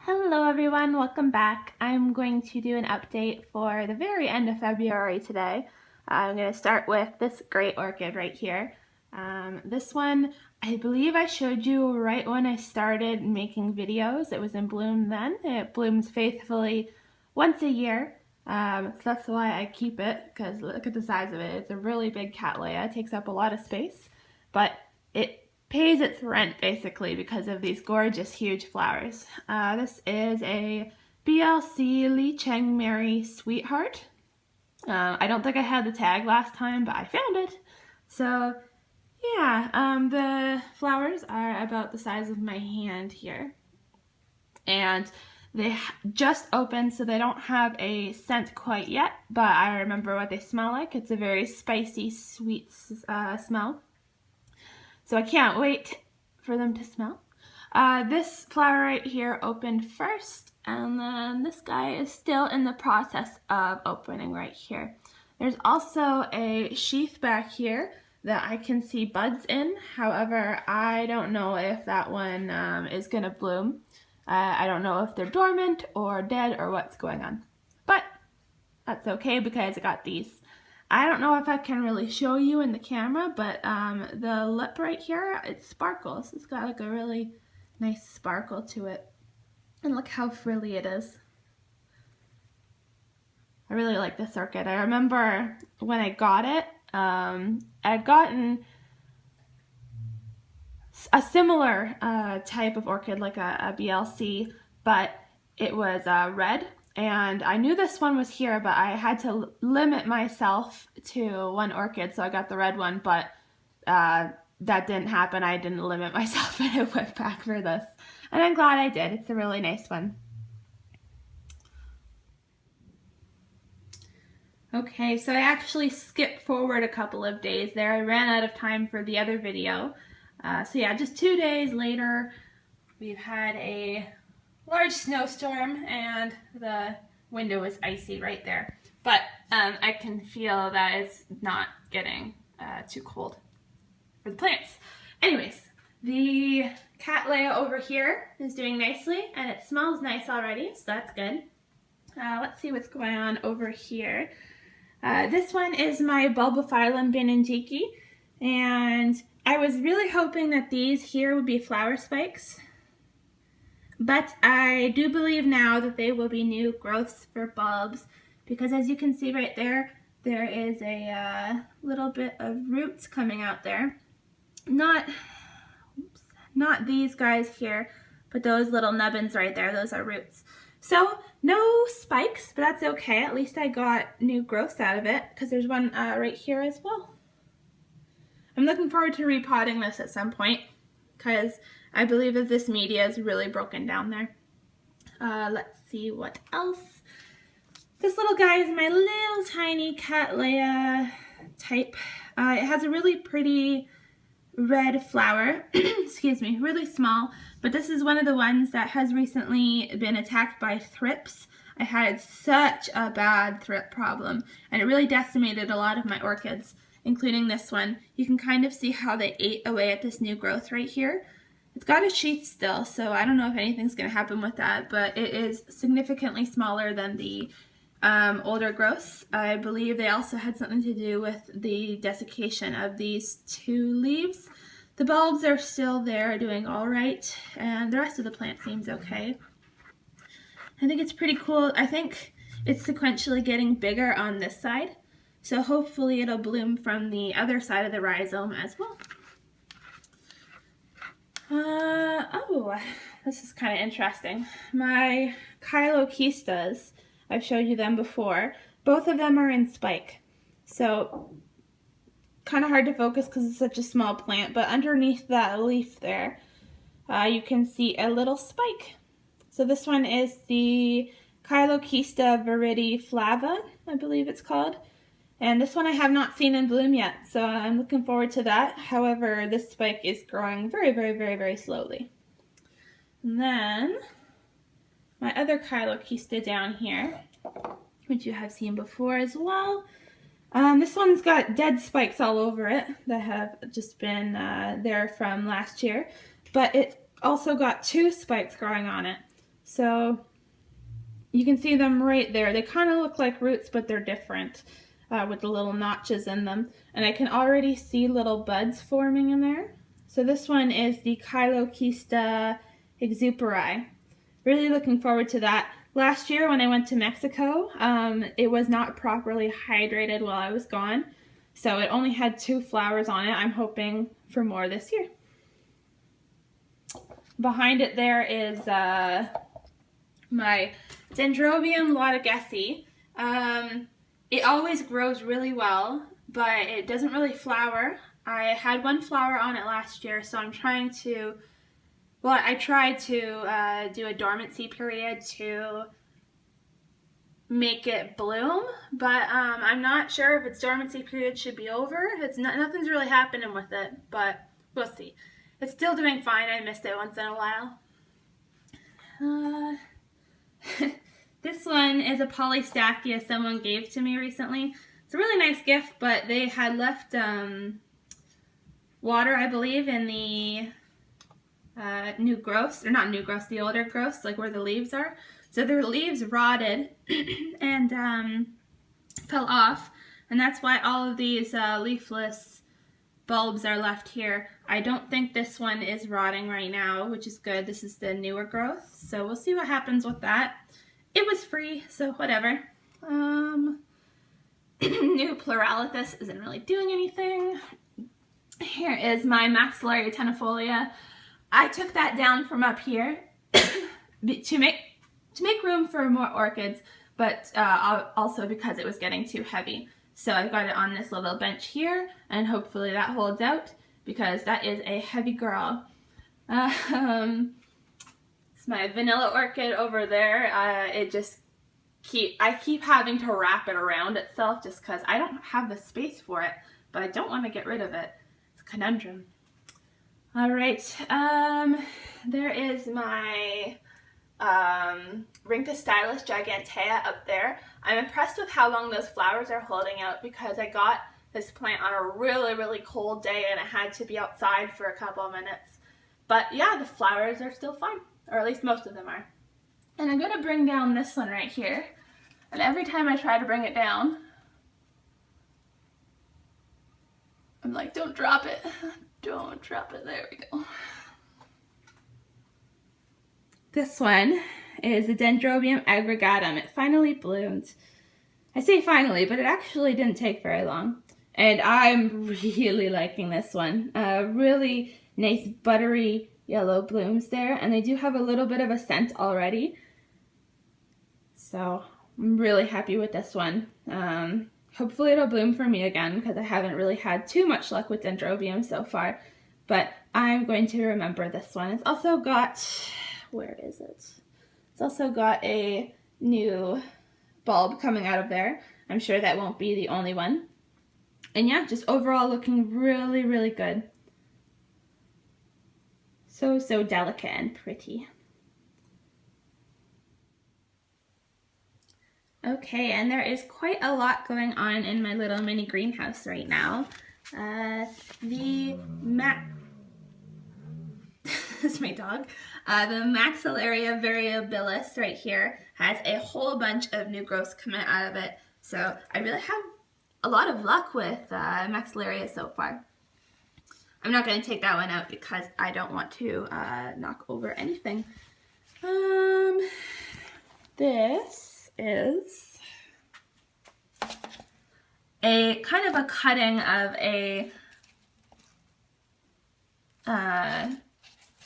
Hello everyone, welcome back. I'm going to do an update for the very end of February today. I'm going to start with this great orchid right here. This one, I believe I showed you right when I started making videos. It was in bloom then. It blooms faithfully once a year. So that's why I keep it, because look at the size of it. It's a really big Catleya. It takes up a lot of space, but it pays its rent basically because of these gorgeous huge flowers. This is a BLC Li Cheng Mary Sweetheart. I don't think I had the tag last time, but I found it. So yeah, the flowers are about the size of my hand here. And they just opened, so they don't have a scent quite yet, but I remember what they smell like. It's a very spicy, sweet smell. So I can't wait for them to smell. This flower right here opened first, and then this guy is still in the process of opening right here. There's also a sheath back here that I can see buds in. However, I don't know if that one is gonna bloom. I don't know if they're dormant or dead or what's going on. But that's okay because I got these. I don't know if I can really show you in the camera, but the lip right here, it sparkles. It's got like a really nice sparkle to it. And look how frilly it is. I really like this orchid. I remember when I got it, I'd gotten a similar type of orchid, like a BLC, but it was red. And I knew this one was here, but I had to limit myself to one orchid, so I got the red one, but that didn't happen. I didn't limit myself, and I went back for this. And I'm glad I did. It's a really nice one. Okay, so I actually skipped forward a couple of days there. I ran out of time for the other video. So yeah, just 2 days later, we've had a large snowstorm and the window is icy right there. But I can feel that it's not getting too cold for the plants. Anyways, the Catleya over here is doing nicely and it smells nice already, so that's good. Let's see what's going on over here. This one is my Bulbophyllum Beningiki, and I was really hoping that these here would be flower spikes. But I do believe now that they will be new growths for bulbs, because as you can see right there, there is a little bit of roots coming out there. Not these guys here, but those little nubbins right there, those are roots. So no spikes, but that's okay. At least I got new growths out of it, because there's one right here as well. I'm looking forward to repotting this at some point, because I believe that this media is really broken down there. Let's see what else. This little guy is my little tiny Catleya type. It has a really pretty red flower, excuse me, really small, but this is one of the ones that has recently been attacked by thrips. I had such a bad thrip problem, and it really decimated a lot of my orchids, including this one. You can kind of see how they ate away at this new growth right here. It's got a sheath still, so I don't know if anything's going to happen with that, but it is significantly smaller than the older growths. I believe they also had something to do with the desiccation of these two leaves. The bulbs are still there, doing all right, and the rest of the plant seems okay. I think it's pretty cool. I think it's sequentially getting bigger on this side, so hopefully it'll bloom from the other side of the rhizome as well. Oh, this is kind of interesting. My Cattleya, I've showed you them before. Both of them are in spike. So, kind of hard to focus because it's such a small plant, but underneath that leaf there, you can see a little spike. So this one is the Cattleya viridi flava, I believe it's called. And this one I have not seen in bloom yet, so I'm looking forward to that. However, this spike is growing very, very, very, very slowly. And then, my other Cattleya down here, which you have seen before as well. This one's got dead spikes all over it that have just been there from last year, but it's also got 2 spikes growing on it. So you can see them right there. They kind of look like roots, but they're different with the little notches in them. And I can already see little buds forming in there. So this one is the Cattleya exuperi. Really looking forward to that. Last year when I went to Mexico, it was not properly hydrated while I was gone. So it only had 2 flowers on it. I'm hoping for more this year. Behind it there is my Dendrobium laudagesi. It always grows really well, but it doesn't really flower. I had 1 flower on it last year, so I'm trying to, well, I tried to do a dormancy period to make it bloom, but I'm not sure if its dormancy period should be over. Nothing's really happening with it, but we'll see. It's still doing fine. I missed it once in a while. This one is a polystachya someone gave to me recently. It's a really nice gift, but they had left water, I believe, in the new growths, or not new growths, the older growths, like where the leaves are. So their leaves rotted and fell off, and that's why all of these leafless bulbs are left here. I don't think this one is rotting right now, which is good. This is the newer growth, so we'll see what happens with that. It was free, so whatever. New Pluralithus isn't really doing anything. Here is my maxillary tennifolia. I took that down from up here to make room for more orchids, but also because it was getting too heavy. So I've got it on this little bench here, and hopefully that holds out, because that is a heavy girl. It's my vanilla orchid over there. I keep having to wrap it around itself just because I don't have the space for it, but I don't want to get rid of it. It's a conundrum. All right, there is my Rhynchostylus gigantea up there. I'm impressed with how long those flowers are holding out, because I got this plant on a really cold day and it had to be outside for a couple of minutes. But yeah, the flowers are still fine, or at least most of them are. And I'm gonna bring down this one right here, and every time I try to bring it down, I'm like, don't drop it, don't drop it, there we go. This one is the Dendrobium aggregatum. It finally bloomed. I say finally, but it actually didn't take very long. And I'm really liking this one. Really nice buttery yellow blooms there, and they do have a little bit of a scent already. So I'm really happy with this one. Hopefully it'll bloom for me again, because I haven't really had too much luck with Dendrobium so far. But I'm going to remember this one. It's also got, where is it? It's also got a new bulb coming out of there. I'm sure that won't be the only one. And yeah, just overall looking really good. So delicate and pretty. Okay, and there is quite a lot going on in my little mini greenhouse right now. That's my dog. The Maxillaria variabilis right here has a whole bunch of new growths coming out of it. So I really have a lot of luck with Maxillaria so far. I'm not going to take that one out because I don't want to knock over anything. This is a kind of a cutting of a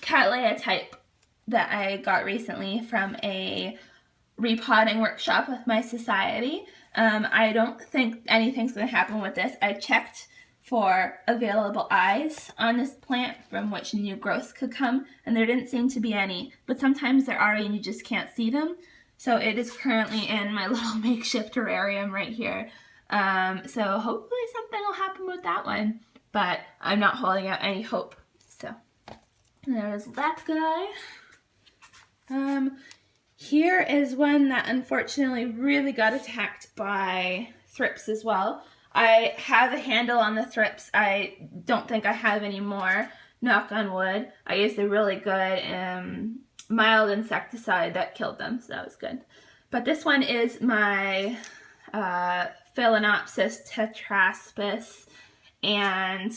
Catleya type that I got recently from a repotting workshop with my society. I don't think anything's going to happen with this. I checked for available eyes on this plant from which new growths could come, and there didn't seem to be any, but sometimes there are and you just can't see them. So it is currently in my little makeshift terrarium right here. So hopefully something will happen with that one, but I'm not holding out any hope. So there's that guy. Here is one that unfortunately really got attacked by thrips as well. I have a handle on the thrips. I don't think I have any more, knock on wood. I used a really good mild insecticide that killed them, so that was good. But this one is my Phalaenopsis tetraspis, and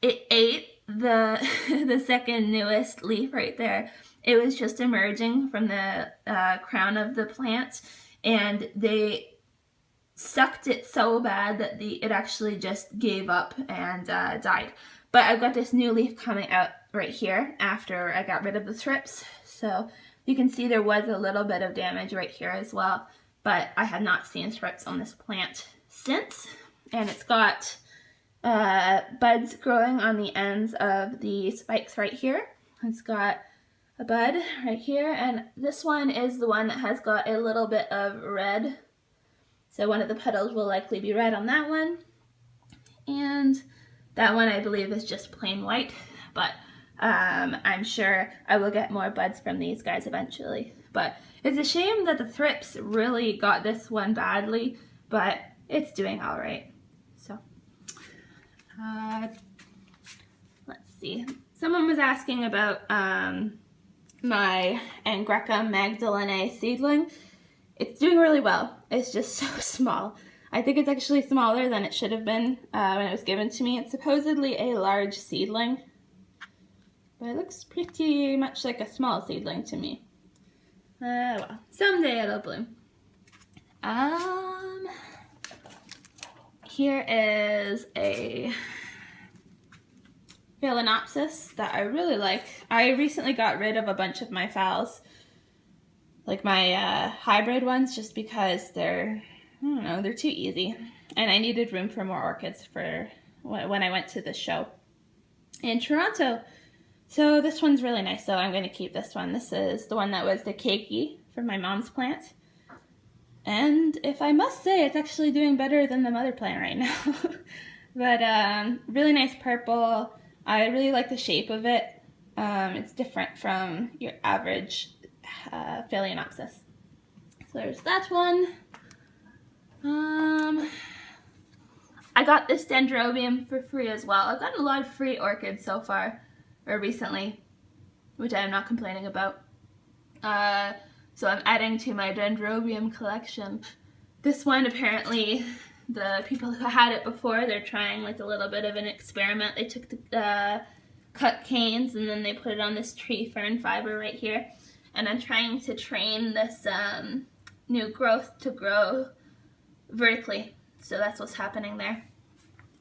it ate the the second newest leaf right there. It was just emerging from the crown of the plant, and they sucked it so bad that it actually just gave up and died. But I've got this new leaf coming out right here after I got rid of the thrips. So you can see there was a little bit of damage right here as well, but I have not seen thrips on this plant since. And it's got buds growing on the ends of the spikes right here. It's got a bud right here, and this one is the one that has got a little bit of red. So one of the petals will likely be red on that one. And that one I believe is just plain white, but I'm sure I will get more buds from these guys eventually. But it's a shame that the thrips really got this one badly, but it's doing all right. So let's see. Someone was asking about my Aggregatum Magdalene seedling. It's doing really well. It's just so small. I think it's actually smaller than it should have been when it was given to me. It's supposedly a large seedling, but it looks pretty much like a small seedling to me. Well, someday it'll bloom. Here is a Phalaenopsis that I really like. I recently got rid of a bunch of my phals, like my hybrid ones, just because they're, I don't know, they're too easy. And I needed room for more orchids for when I went to the show in Toronto. So this one's really nice, so I'm going to keep this one. This is the one that was the keiki from my mom's plant. And if I must say, it's actually doing better than the mother plant right now. But really nice purple. I really like the shape of it. It's different from your average Phalaenopsis. So there's that one. I got this dendrobium for free as well. I've gotten a lot of free orchids so far, or recently, which I am not complaining about. So I'm adding to my dendrobium collection. This one, apparently, the people who had it before, they're trying like a little bit of an experiment. They took the cut canes and then they put it on this tree fern fiber right here. And I'm trying to train this new growth to grow vertically. So that's what's happening there.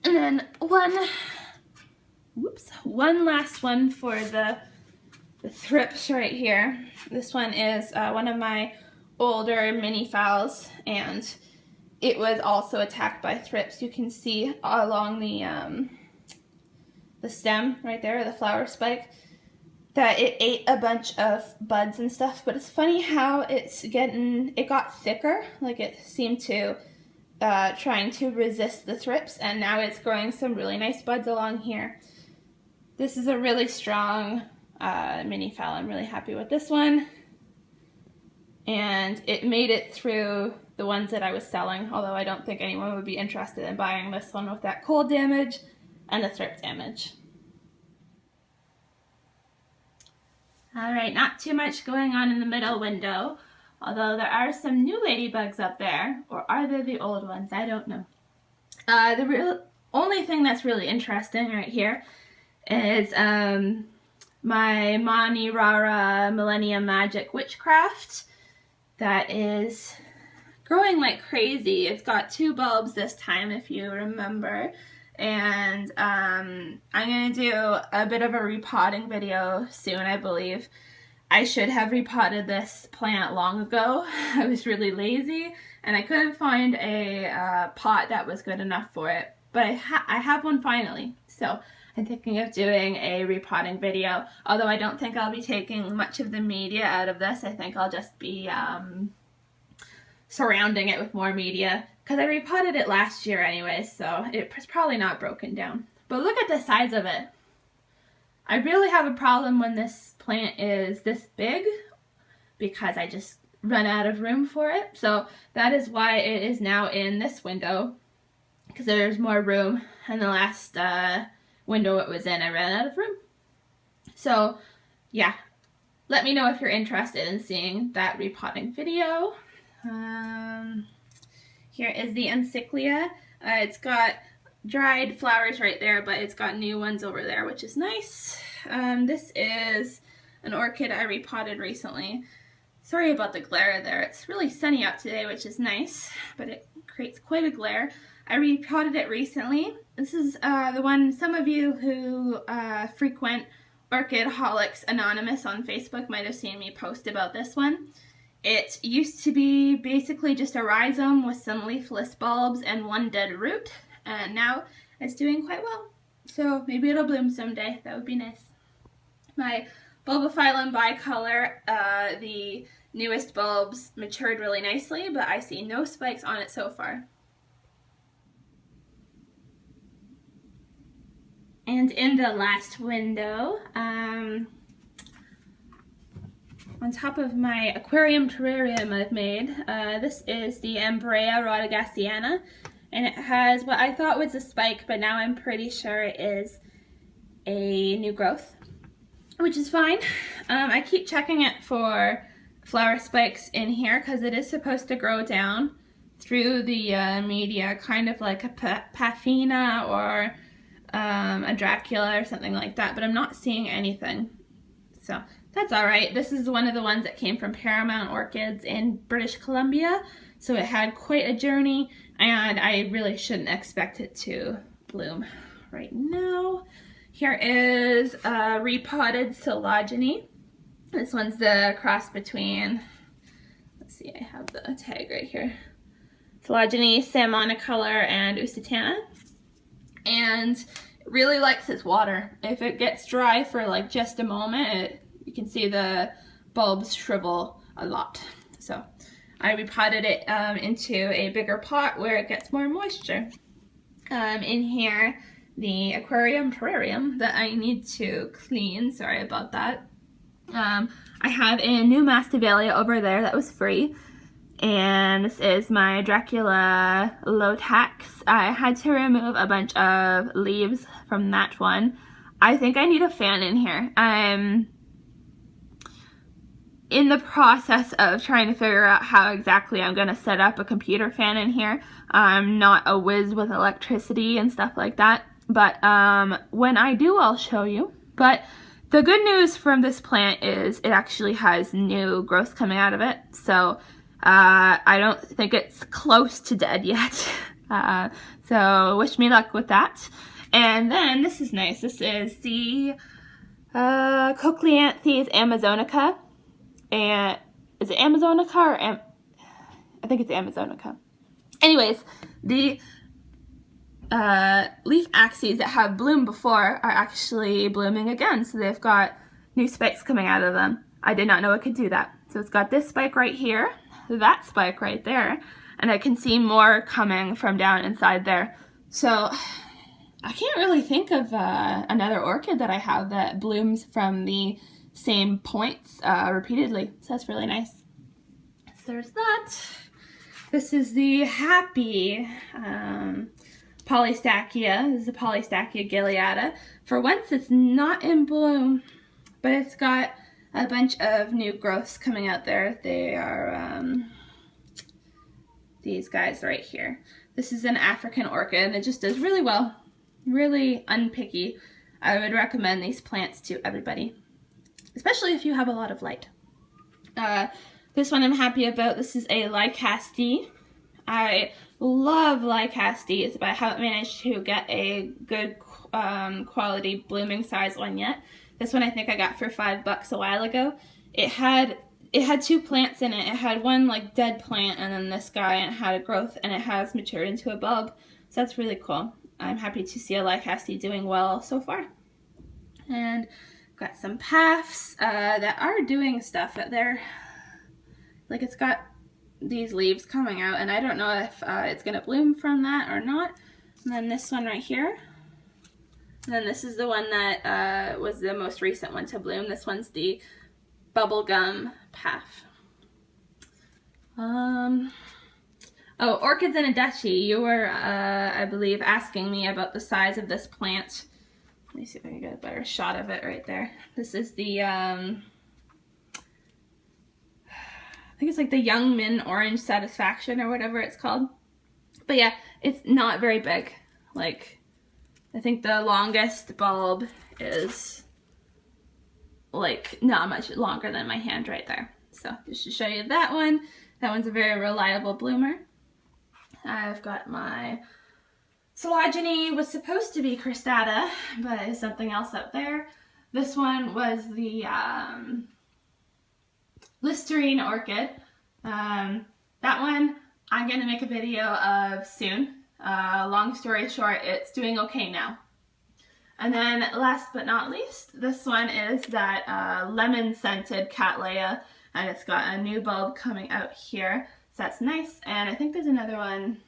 And then one last one for the thrips right here. This one is one of my older mini phals, and it was also attacked by thrips. You can see along the stem right there, the flower spike, that it ate a bunch of buds and stuff. But it's funny how it got thicker, like it seemed to trying to resist the thrips, and now it's growing some really nice buds along here. This is a really strong mini phal. I'm really happy with this one. And it made it through the ones that I was selling, although I don't think anyone would be interested in buying this one with that cold damage and the thrip damage. Alright, not too much going on in the middle window, although there are some new ladybugs up there, or are they the old ones? I don't know. The only thing that's really interesting right here is my Mani Rara Millennium Magic Witchcraft that is growing like crazy. It's got 2 bulbs this time, if you remember, and I'm going to do a bit of a repotting video soon, I believe. I should have repotted this plant long ago. I was really lazy and I couldn't find a pot that was good enough for it, but I have one finally. So I'm thinking of doing a repotting video, although I don't think I'll be taking much of the media out of this. I think I'll just be surrounding it with more media, because I repotted it last year anyway, so it's probably not broken down. But look at the size of it. I really have a problem when this plant is this big, because I just run out of room for it. So that is why it is now in this window, because there's more room. And the last window it was in, I ran out of room. So yeah, let me know if you're interested in seeing that repotting video. Here is the Catleya. It's got dried flowers right there, but it's got new ones over there, which is nice. This is an orchid I repotted recently. Sorry about the glare there. It's really sunny out today, which is nice, but it creates quite a glare. I repotted it recently. This is the one some of you who frequent Orchidholics Anonymous on Facebook might have seen me post about this one. It used to be basically just a rhizome with some leafless bulbs and one dead root, and now it's doing quite well. So maybe it'll bloom someday. That would be nice. My Bulbophyllum bicolor, the newest bulbs matured really nicely, but I see no spikes on it so far. And in the last window, on top of my aquarium terrarium I've made, this is the Ambrea rhodogasiana, and it has what I thought was a spike, but now I'm pretty sure it is a new growth, which is fine. I keep checking it for flower spikes in here because it is supposed to grow down through the media, kind of like a Paphina or a Dracula or something like that, but I'm not seeing anything. So that's all right. This is one of the ones that came from Paramount Orchids in British Columbia, so it had quite a journey, and I really shouldn't expect it to bloom right now. Here is a repotted Phylogeny. This one's the cross between, let's see, I have the tag right here, Phylogeny Salmonicolor and Usitana, and it really likes its water. If it gets dry for like just a moment, you can see the bulbs shrivel a lot. So I repotted it into a bigger pot where it gets more moisture. In here, the aquarium terrarium that I need to clean, sorry about that. I have a new Masdevallia over there that was free, and this is my Dracula low tax. I had to remove a bunch of leaves from that one. I think I need a fan in here. I'm in the process of trying to figure out how exactly I'm going to set up a computer fan in here. I'm not a whiz with electricity and stuff like that, but when I do, I'll show you. But the good news from this plant is it actually has new growth coming out of it, so I don't think it's close to dead yet. So wish me luck with that. And then this is nice. This is the Cochleanthes amazonica. And is it Amazonica or I think it's Amazonica. Anyways, the leaf axes that have bloomed before are actually blooming again, so they've got new spikes coming out of them. I did not know it could do that. So it's got this spike right here, that spike right there, and I can see more coming from down inside there. So I can't really think of another orchid that I have that blooms from the same points repeatedly, so that's really nice. So there's that. This is the happy Polystachya. This is the Polystachya gileata. For once, it's not in bloom, but it's got a bunch of new growths coming out there. They are these guys right here. This is an African orchid, and it just does really well. Really unpicky. I would recommend these plants to everybody, especially if you have a lot of light. This one I'm happy about. This is a Lycaste. I love Lycastes, but I haven't managed to get a good quality blooming size one yet. This one I think I got for $5 a while ago. It had two plants in it. It had one like dead plant and then this guy, and it had a growth, and it has matured into a bulb. So that's really cool. I'm happy to see a Lycaste doing well so far. And got some paphs that are doing stuff out there. Like, it's got these leaves coming out, and I don't know if it's gonna bloom from that or not. And then this one right here. And then this is the one that was the most recent one to bloom. This one's the bubblegum paph. Oh, Orchids in a Duchy. You were, I believe, asking me about the size of this plant. Let me see if I can get a better shot of it right there. This is the I think it's like the Young Min Orange Satisfaction or whatever it's called. But yeah, it's not very big. Like, I think the longest bulb is like not much longer than my hand right there. So just to show you that one. That one's a very reliable bloomer. I've got my Phalaenopsis, was supposed to be cristata, but it's something else up there. This one was the Listerine Orchid. That one I'm going to make a video of soon. Long story short, it's doing okay now. And then last but not least, this one is that lemon scented Catleya, and it's got a new bulb coming out here. So that's nice, and I think there's another one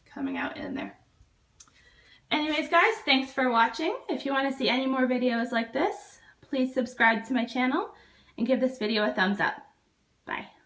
coming out in there. Anyways guys, thanks for watching. If you want to see any more videos like this, please subscribe to my channel and give this video a thumbs up. Bye.